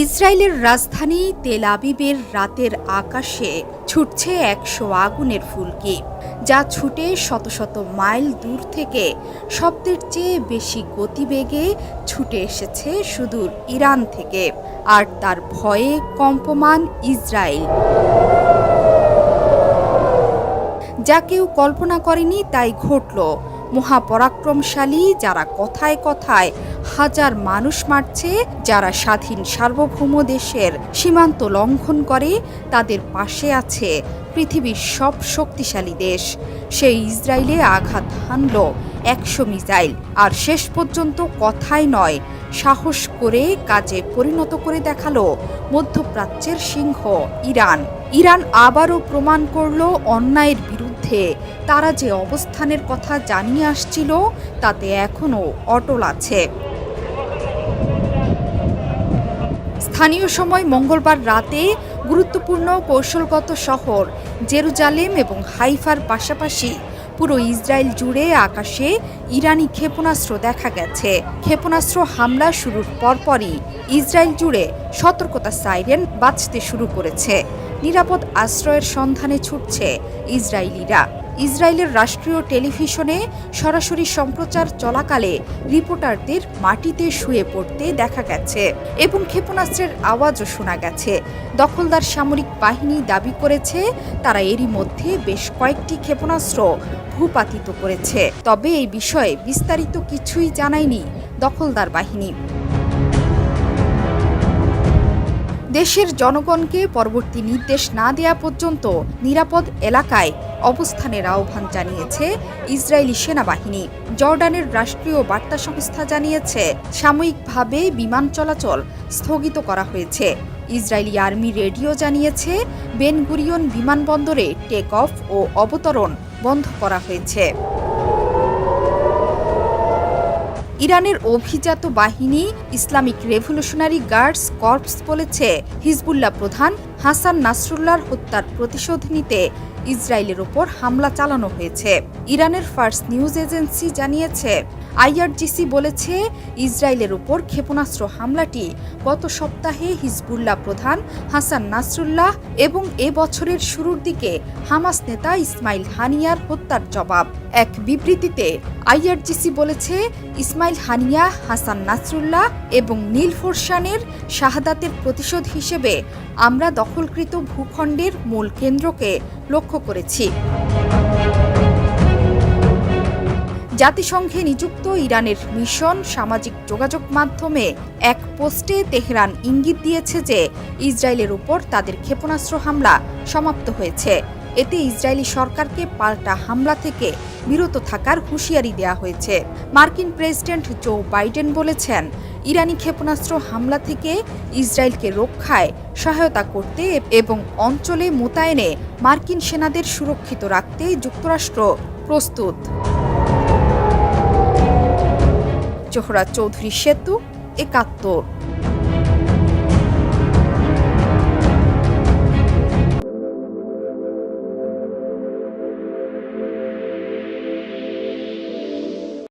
ইসরায়েলের রাজধানী তেল আবিবের রাতের আকাশে ছুটছে ১০০ আগুনের ফুলকি, যা ছুটে শত শত মাইল দূর থেকে শব্দের চেয়ে বেশি গতিবেগে ছুটে এসেছে সুদূর ইরান থেকে। আর তার ভয়ে কম্পমান ইসরায়েল। যা কেউ কল্পনা করেনি তাই ঘটল। মহাপরাক্রমশালী যারা কথায় কথায় হাজার মানুষ মারছে, যারা স্বাধীন সার্বভৌম দেশের সীমান্ত লঙ্ঘন করে, তাদের পাশে আছে পৃথিবীর সব শক্তিশালী দেশ। সেই ইসরায়েলে আঘাত হানল ১০০ মিসাইল। আর শেষ পর্যন্ত কথায় নয়, সাহস করে কাজে পরিণত করে দেখালো মধ্যপ্রাচ্যের সিংহ ইরান। ইরান আবারও প্রমাণ করল অন্যায়ের বিরুদ্ধে তারা যে অবস্থানের কথা জানিয়ে আসছিল তাতে এখনও অটল আছে। স্থানীয় সময় মঙ্গলবার রাতে গুরুত্বপূর্ণ কৌশলগত শহর জেরুজালেম এবং হাইফার পাশাপাশি পুরো ইসরায়েল জুড়ে আকাশে ইরানি ক্ষেপণাস্ত্র দেখা গেছে। ক্ষেপণাস্ত্র হামলা শুরুর পরপরই ইসরায়েল জুড়ে সতর্কতা সাইরেন বাজতে শুরু করেছে। নিরাপদ আশ্রয়ের সন্ধানে ছুটছে ইসরায়েলিরা। ইসরায়েলের রাষ্ট্রীয় টেলিভিশনে সরাসরি সম্প্রচার চলাকালে রিপোর্টারদের মাটিতে শুয়ে পড়তে দেখা গেছে এবং ক্ষেপণাস্ত্রের আওয়াজও শোনা গেছে। দখলদার সামরিক বাহিনী দাবি করেছে তারা এরই মধ্যে বেশ কয়েকটি ক্ষেপণাস্ত্র ভূপাতিত করেছে। তবে এই বিষয়ে বিস্তারিত কিছুই জানায়নি দখলদার বাহিনী। দেশের জনগণকে পরবর্তী নির্দেশ না দেয়া পর্যন্ত নিরাপদ এলাকায় অবস্থানের আহ্বান জানিয়েছে ইসরায়েলি সেনাবাহিনী। জর্ডানের রাষ্ট্রীয় বার্তা সংস্থা জানিয়েছে সাময়িকভাবে বিমান চলাচল স্থগিত করা হয়েছে। ইসরায়েলি আর্মি রেডিও জানিয়েছে বেন গুরিয়ন বিমানবন্দরে টেক অফ ও অবতরণ বন্ধ করা হয়েছে। ইরানের অভিজাত বাহিনী ইসলামিক রেভলিউশনারি গার্ডস কর্পস বলেছে হিজবুল্লাহ প্রধান হাসান নাসরুল্লাহর হত্যার প্রতিশোধ নিতে ইসরায়েলের ওপর হামলা চালানো হয়েছে। ইরানের ফার্স্ট নিউজ এজেন্সি জানিয়েছে আইআরজিসি বলেছে ইসরায়েলের ওপর ক্ষেপণাস্ত্র হামলাটি গত সপ্তাহে হিজবুল্লাহ প্রধান হাসান নাসরুল্লাহ এবং এ বছরের শুরুর দিকে হামাস নেতা ইসমাইল হানিয়ার হত্যার জবাব। এক বিবৃতিতে আইআরজিসি বলেছে ইসমাইল হানিয়া, হাসান নাসরুল্লাহ এবং নীল ফোরশানের শাহাদাতের প্রতিশোধ হিসেবে আমরা দখলকৃত ভূখণ্ডের মূল কেন্দ্রকে লক্ষ্য করেছি। জাতিসংঘে নিযুক্ত ইরানের মিশন সামাজিক যোগাযোগ মাধ্যমে এক পোস্টে তেহরান ইঙ্গিত দিয়েছে যে ইসরায়েলের উপর তাদের ক্ষেপণাস্ত্র হামলা সমাপ্ত হয়েছে। এতে ইসরায়েলি সরকারকে পাল্টা হামলা থেকে বিরত থাকার হুঁশিয়ারি দেওয়া হয়েছে। মার্কিন প্রেসিডেন্ট জো বাইডেন বলেছেন ইরানি ক্ষেপণাস্ত্র হামলা থেকে ইসরায়েলকে রক্ষায় সহায়তা করতে এবং অঞ্চলে মোতায়েনে মার্কিন সেনাদের সুরক্ষিত রাখতে যুক্তরাষ্ট্র প্রস্তুত। জোহরা চৌধুরী সেতু, ৭১।